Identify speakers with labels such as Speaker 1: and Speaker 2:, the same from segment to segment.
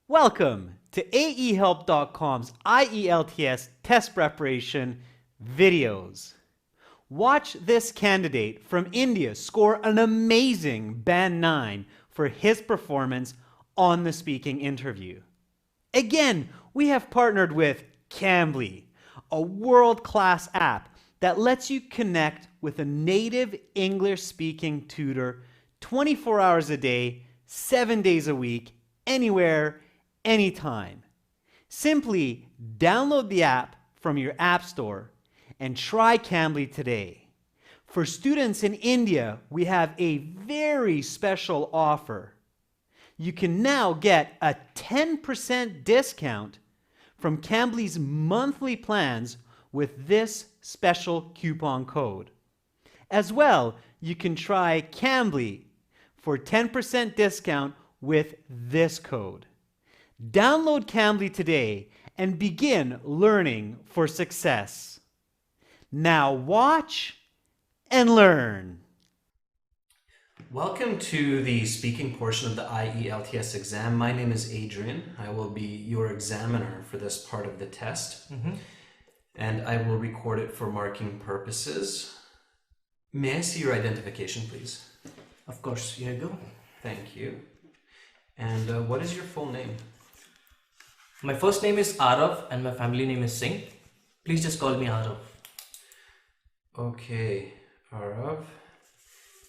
Speaker 1: Welcome to aehelp.com's IELTS test preparation videos. Watch this candidate from India score an amazing Band 9 for his performance on the speaking interview. Again, we have partnered with Cambly, a world-class app that lets you connect with a native English-speaking tutor 24 hours a day, 7 days a week, anywhere, anytime. Simply download the app from your app store and try Cambly today. For students in India, we have a very special offer. You can now get a 10% discount from Cambly's monthly plans with this special coupon code. As well, you can try Cambly for 10% discount with this code. Download Cambly today and begin learning for success. Now watch and learn.
Speaker 2: Welcome to the speaking portion of the IELTS exam. My name is Adrian. I will be your examiner for this part of the test. And I will record it for marking purposes. May I see your identification, please?
Speaker 3: Of course, here you go.
Speaker 2: Thank you. And what is your full name?
Speaker 3: My first name is Arav and my family name is Singh. Please just call me Arav.
Speaker 2: Okay, Arav.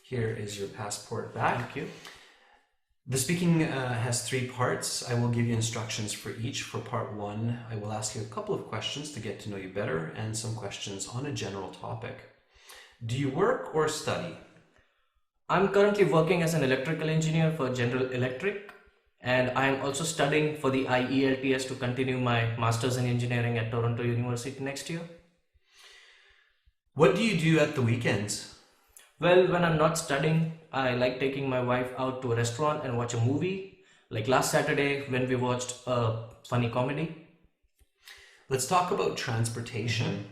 Speaker 2: Here is your passport back.
Speaker 3: Thank you.
Speaker 2: The speaking has 3 parts. I will give you instructions for each. For part 1, I will ask you a couple of questions to get to know you better and some questions on a general topic. Do you work or study?
Speaker 3: I'm currently working as an electrical engineer for General Electric, and I'm also studying for the IELTS to continue my Masters in Engineering at Toronto University next year.
Speaker 2: What do you do at the weekends?
Speaker 3: Well, when I'm not studying, I like taking my wife out to a restaurant and watch a movie, like last Saturday when we watched a funny comedy.
Speaker 2: Let's talk about transportation.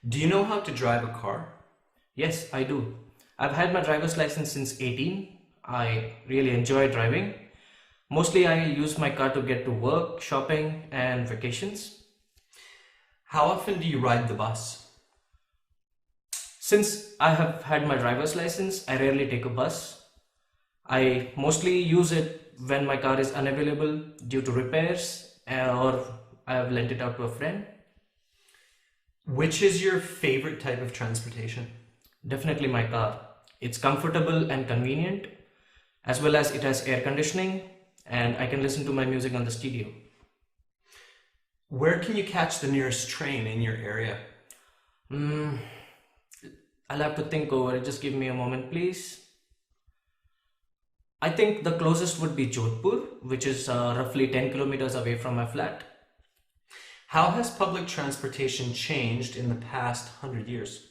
Speaker 2: Do you know how to drive a car?
Speaker 3: Yes, I do. I've had my driver's license since 18. I really enjoy driving. Mostly I use my car to get to work, shopping, and vacations.
Speaker 2: How often do you ride the bus?
Speaker 3: Since I have had my driver's license, I rarely take a bus. I mostly use it when my car is unavailable due to repairs or I have lent it out to a friend.
Speaker 2: Which is your favorite type of transportation?
Speaker 3: Definitely my car. It's comfortable and convenient, as well as it has air conditioning and I can listen to my music on the stereo.
Speaker 2: Where can you catch the nearest train in your area?
Speaker 3: I'll have to think over it. Just give me a moment, please. I think the closest would be Jodhpur, which is roughly 10 kilometers away from my flat.
Speaker 2: How has public transportation changed in the past 100 years?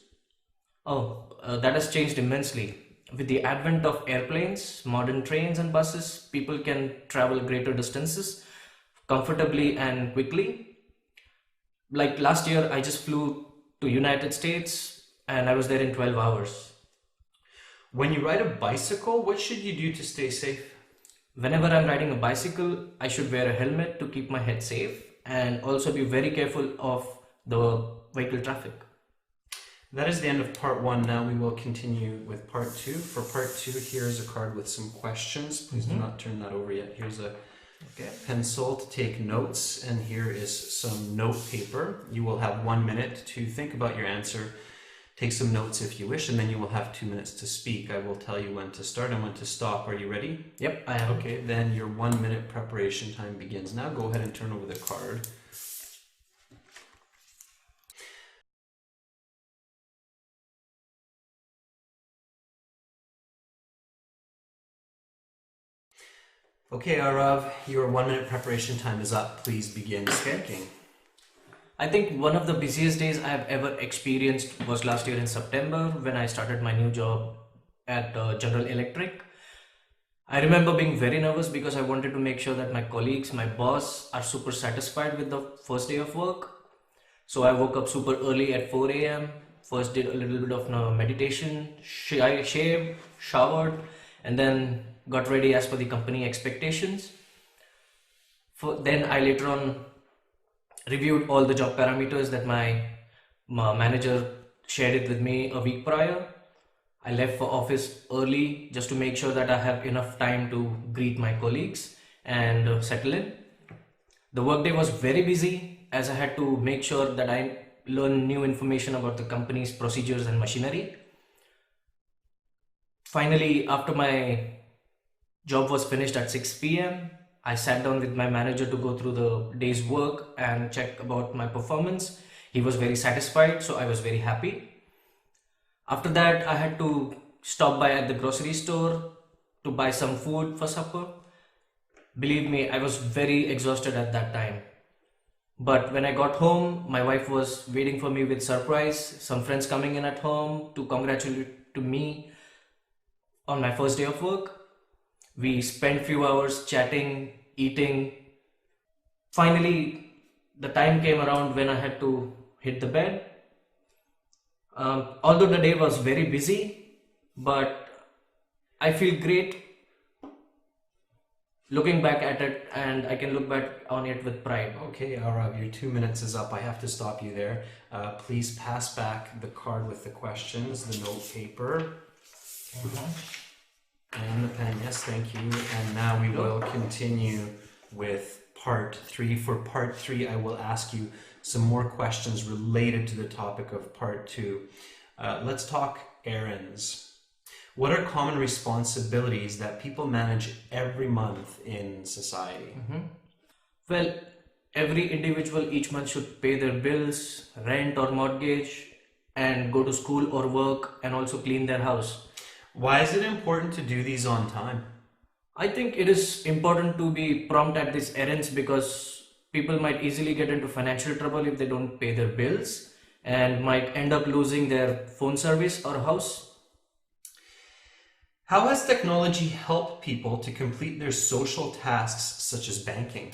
Speaker 3: That has changed immensely. With the advent of airplanes, modern trains and buses, people can travel greater distances comfortably and quickly. Like last year, I just flew to United States and I was there in 12 hours.
Speaker 2: When you ride a bicycle, what should you do to stay safe?
Speaker 3: Whenever I'm riding a bicycle, I should wear a helmet to keep my head safe and also be very careful of the vehicle traffic.
Speaker 2: That is the end of part 1. Now we will continue with part 2. For part 2, here's a card with some questions. Please do not turn that over yet. Here's a pencil to take notes, and here is some note paper. You will have 1 minute to think about your answer. Take some notes if you wish, and then you will have 2 minutes to speak. I will tell you when to start and when to stop. Are you ready?
Speaker 3: Yep, I am.
Speaker 2: Okay, then your 1 minute preparation time begins now. Go ahead and turn over the card. Okay, Arav, your 1 minute preparation time is up. Please begin speaking.
Speaker 3: I think one of the busiest days I have ever experienced was last year in September when I started my new job at General Electric. I remember being very nervous because I wanted to make sure that my colleagues, my boss are super satisfied with the first day of work. So I woke up super early at 4 a.m. First did a little bit of meditation, shaved, showered, and then got ready as per the company expectations. Then I later on reviewed all the job parameters that my manager shared it with me a week prior. I left for office early just to make sure that I have enough time to greet my colleagues and settle in. The workday was very busy as I had to make sure that I learn new information about the company's procedures and machinery. Finally, after my job was finished at 6 p.m., I sat down with my manager to go through the day's work and check about my performance. He was very satisfied, so I was very happy. After that, I had to stop by at the grocery store to buy some food for supper. Believe me, I was very exhausted at that time. But when I got home, my wife was waiting for me with surprise, some friends coming in at home to congratulate to me on my first day of work. We spent few hours chatting, eating. Finally, the time came around when I had to hit the bed. Although the day was very busy, but I feel great looking back at it, and I can look back on it with pride.
Speaker 2: Okay, Arav, your 2 minutes is up. I have to stop you there. Please pass back the card with the questions, the note paper. And the pen, yes, thank you. And now we will continue with part 3. For part 3, I will ask you some more questions related to the topic of part 2. Let's talk errands. What are common responsibilities that people manage every month in society?
Speaker 3: Well, every individual each month should pay their bills, rent or mortgage, and go to school or work, and also clean their house.
Speaker 2: Why is it important to do these on time?
Speaker 3: I think it is important to be prompt at these errands because people might easily get into financial trouble if they don't pay their bills and might end up losing their phone service or house.
Speaker 2: How has technology helped people to complete their social tasks such as banking?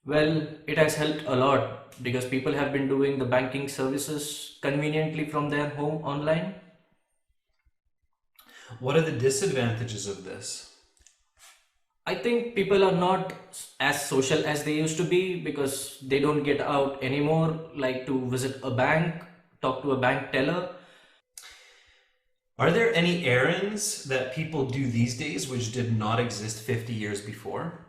Speaker 3: Well, it has helped a lot because people have been doing the banking services conveniently from their home online.
Speaker 2: What are the disadvantages of this?
Speaker 3: I think people are not as social as they used to be because they don't get out anymore, like to visit a bank, talk to a bank teller.
Speaker 2: Are there any errands that people do these days which did not exist 50 years before?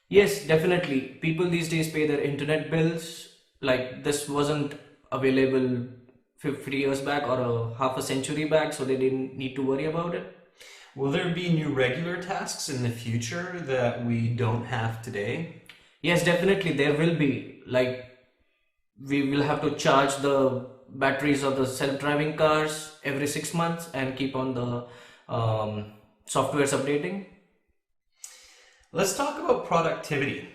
Speaker 3: Yes, definitely. People these days pay their internet bills. Like this wasn't available 50 years back or a half a century back, so they didn't need to worry about it.
Speaker 2: Will there be new regular tasks in the future that we don't have today?
Speaker 3: Yes, definitely there will be. Like we will have to charge the batteries of the self-driving cars every 6 months and keep on the softwares updating.
Speaker 2: Let's talk about productivity.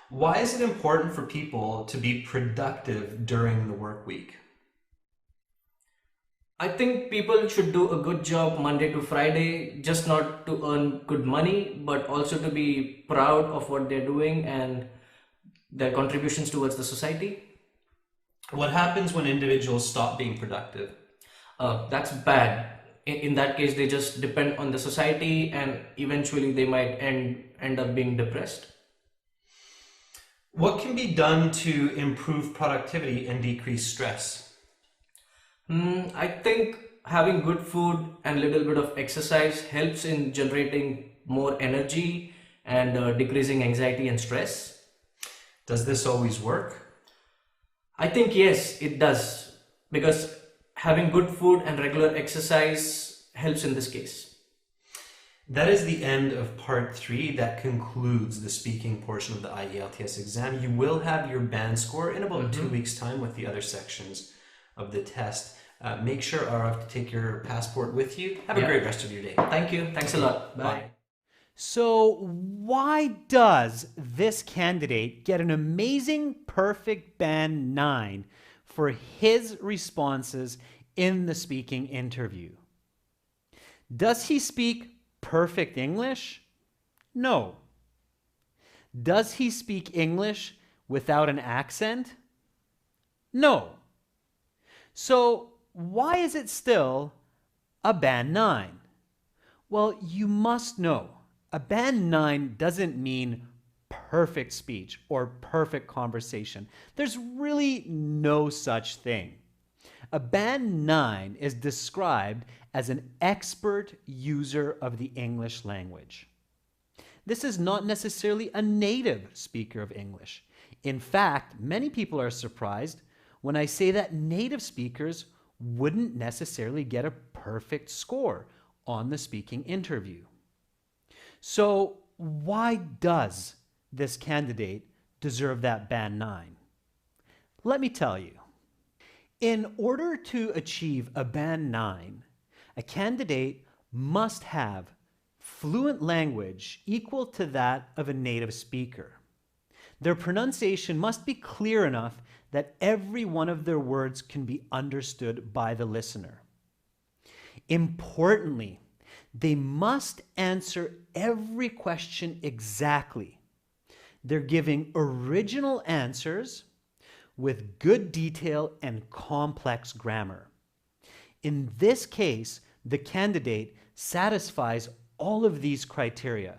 Speaker 2: Why is it important for people to be productive during the work week?
Speaker 3: I think people should do a good job Monday to Friday, just not to earn good money, but also to be proud of what they're doing and their contributions towards the society.
Speaker 2: What happens when individuals stop being productive?
Speaker 3: That's bad. In that case, they just depend on the society and eventually they might end up being depressed.
Speaker 2: What can be done to improve productivity and decrease stress?
Speaker 3: I think having good food and little bit of exercise helps in generating more energy and decreasing anxiety and stress.
Speaker 2: Does this always work?
Speaker 3: I think yes, it does because having good food and regular exercise helps in this case.
Speaker 2: That is the end of part 3. That concludes the speaking portion of the IELTS exam. You will have your band score in about 2 weeks' time with the other sections of the test. Make sure, Arav, to take your passport with you. Have a great rest of your day.
Speaker 3: Thank you. Thanks a lot. Bye.
Speaker 1: So why does this candidate get an amazing perfect band 9 for his responses in the speaking interview? Does he speak perfect English? No. Does he speak English without an accent? No. So why is it still a band 9? Well, you must know, a band 9 doesn't mean perfect speech or perfect conversation. There's really no such thing. A Band 9 is described as an expert user of the English language. This is not necessarily a native speaker of English. In fact, many people are surprised when I say that native speakers wouldn't necessarily get a perfect score on the speaking interview. So why does this candidate deserve that Band 9? Let me tell you. In order to achieve a Band 9, a candidate must have fluent language equal to that of a native speaker. Their pronunciation must be clear enough that every one of their words can be understood by the listener. Importantly, they must answer every question exactly. They're giving original answers with good detail and complex grammar. In this case, the candidate satisfies all of these criteria.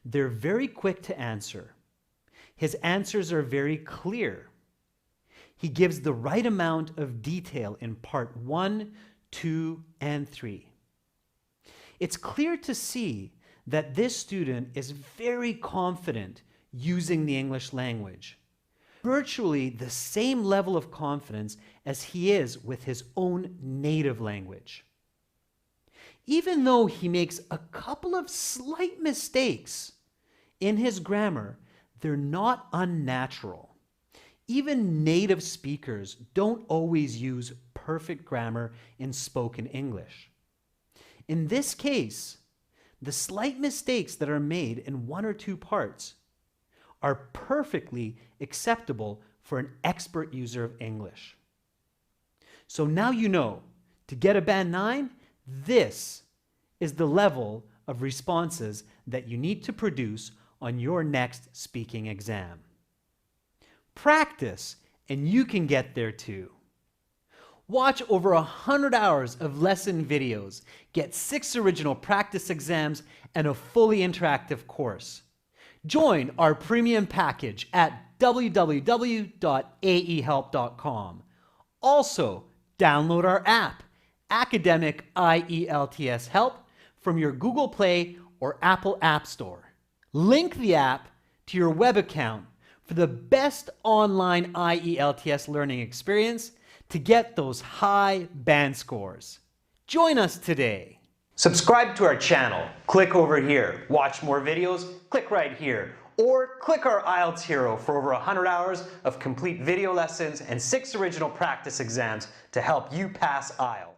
Speaker 1: They're very quick to answer. His answers are very clear. He gives the right amount of detail in part 1, 2, and 3. It's clear to see that this student is very confident using the English language. Virtually the same level of confidence as he is with his own native language. Even though he makes a couple of slight mistakes in his grammar, they're not unnatural. Even native speakers don't always use perfect grammar in spoken English. In this case, the slight mistakes that are made in 1 or 2 parts are perfectly acceptable for an expert user of English. So now you know, to get a Band 9, this is the level of responses that you need to produce on your next speaking exam. Practice, and you can get there too. Watch over 100 hours of lesson videos, get 6 original practice exams, and a fully interactive course. Join our premium package at www.aehelp.com. Also, download our app, Academic IELTS Help, from your Google Play or Apple App Store. Link the app to your web account for the best online IELTS learning experience to get those high band scores. Join us today. Subscribe to our channel. Click over here. Watch more videos. Click right here. Or click our IELTS Hero for over 100 hours of complete video lessons and 6 original practice exams to help you pass IELTS.